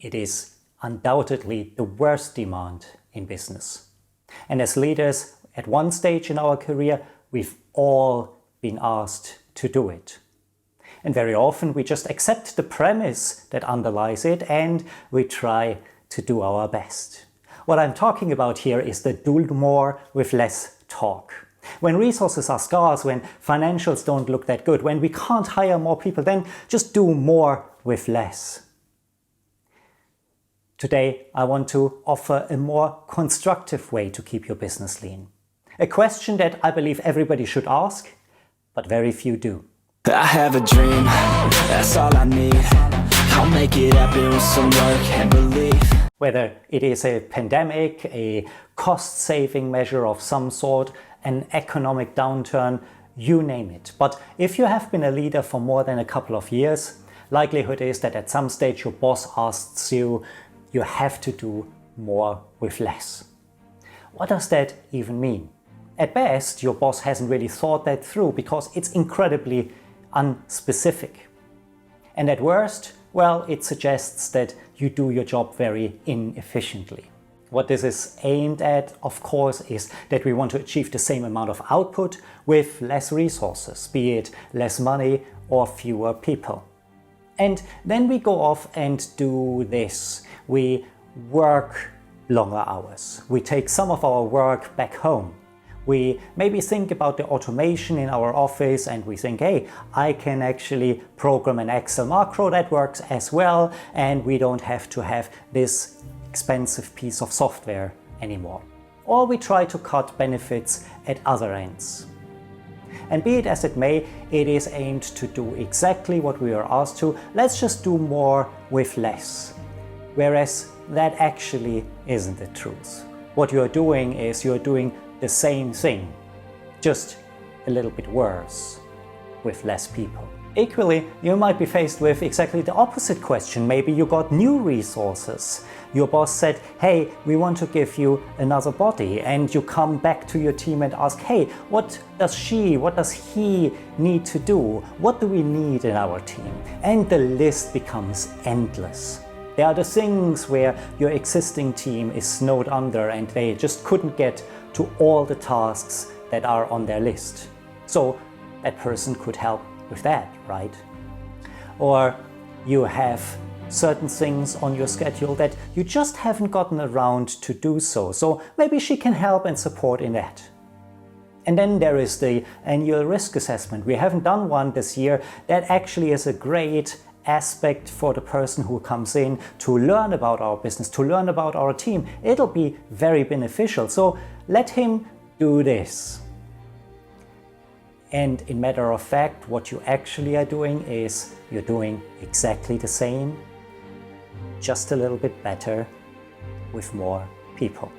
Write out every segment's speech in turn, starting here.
It is undoubtedly the worst demand in business. And as leaders, at one stage in our career, we've all been asked to do it. And very often we just accept the premise that underlies it and we try to do our best. What I'm talking about here is the do more with less talk. When resources are scarce, when financials don't look that good, when we can't hire more people, then just do more with less. Today, I want to offer a more constructive way to keep your business lean. A question that I believe everybody should ask, but very few do. I have a dream, that's all I need. I'll make it happen with some work and belief. Whether it is a pandemic, a cost-saving measure of some sort, an economic downturn, you name it. But if you have been a leader for more than a couple of years, likelihood is that at some stage your boss asks you, you have to do more with less. What does that even mean? At best, your boss hasn't really thought that through because it's incredibly unspecific. And at worst, well, it suggests that you do your job very inefficiently. What this is aimed at, of course, is that we want to achieve the same amount of output with less resources, be it less money or fewer people. And then we go off and do this. We work longer hours. We take some of our work back home. We maybe think about the automation in our office and we think, hey, I can actually program an Excel macro that works as well, and we don't have to have this expensive piece of software anymore. Or we try to cut benefits at other ends. And be it as it may, it is aimed to do exactly what we are asked to. Let's just do more with less. Whereas that actually isn't the truth. What you're doing is you're doing the same thing, just a little bit worse, with less people. Equally, you might be faced with exactly the opposite question. Maybe you got new resources. Your boss said, hey, we want to give you another body, and you come back to your team and ask, hey, what does he need to do? What do we need in our team? And the list becomes endless. There are the things where your existing team is snowed under and they just couldn't get to all the tasks that are on their list. So that person could help with that, right? Or you have certain things on your schedule that you just haven't gotten around to do so. So maybe she can help and support in that. And then there is the annual risk assessment. We haven't done one this year. That actually is a great aspect for the person who comes in to learn about our business, to learn about our team. It'll be very beneficial. So let him do this. And in matter of fact, what you actually are doing is you're doing exactly the same, just a little bit better with more people.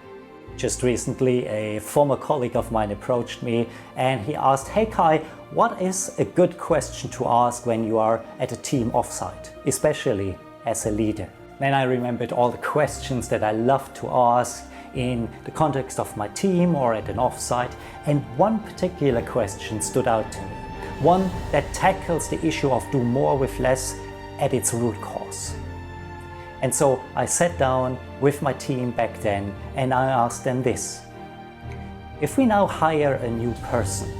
Just recently, a former colleague of mine approached me and he asked, hey Kai, what is a good question to ask when you are at a team offsite, especially as a leader? Then I remembered all the questions that I love to ask in the context of my team or at an offsite, and one particular question stood out to me. One that tackles the issue of do more with less at its root cause. And so I sat down with my team back then and I asked them this. If we now hire a new person,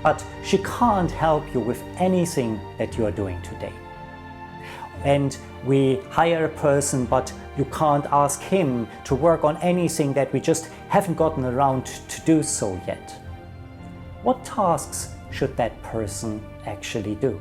but she can't help you with anything that you are doing today, and we hire a person but you can't ask him to work on anything that we just haven't gotten around to do so yet, what tasks should that person actually do?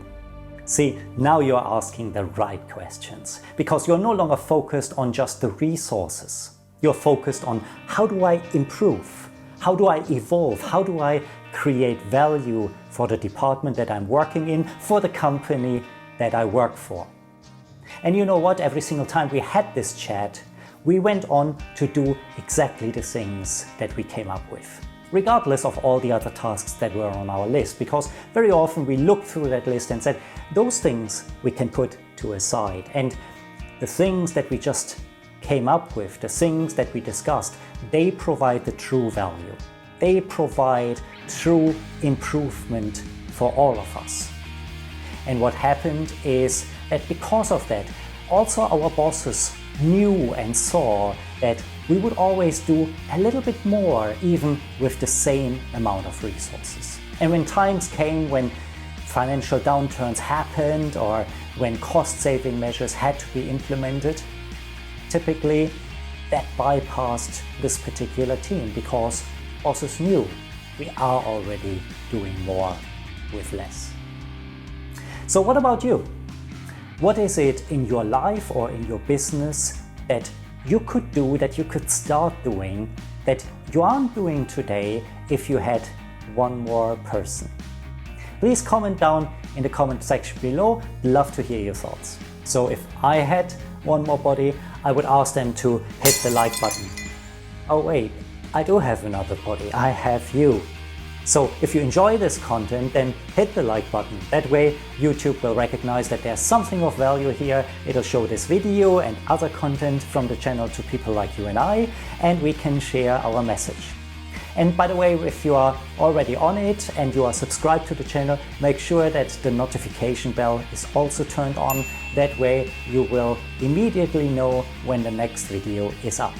See, now you're asking the right questions, because you're no longer focused on just the resources. You're focused on how do I improve? How do I evolve? How do I create value for the department that I'm working in, for the company that I work for? And you know what? Every single time we had this chat, we went on to do exactly the things that we came up with, regardless of all the other tasks that were on our list, because very often we looked through that list and said, those things we can put to a side. And the things that we just came up with, the things that we discussed, they provide the true value. They provide true improvement for all of us. And what happened is that because of that, also our bosses knew and saw that we would always do a little bit more even with the same amount of resources. And when times came when financial downturns happened or when cost-saving measures had to be implemented, typically that bypassed this particular team because bosses knew we are already doing more with less. So what about you? What is it in your life or in your business that you could do, that you could start doing, that you aren't doing today if you had one more person? Please comment down in the comment section below. Love to hear your thoughts. So if I had one more body, I would ask them to hit the like button. Oh wait, I do have another body. I have you. So if you enjoy this content, then hit the like button. That way YouTube will recognize that there's something of value here. It'll show this video and other content from the channel to people like you and I, and we can share our message. And by the way, if you are already on it and you are subscribed to the channel, make sure that the notification bell is also turned on. That way you will immediately know when the next video is up.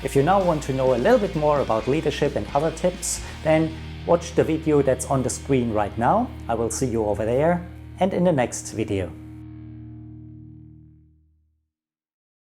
If you now want to know a little bit more about leadership and other tips, then watch the video that's on the screen right now. I will see you over there and in the next video.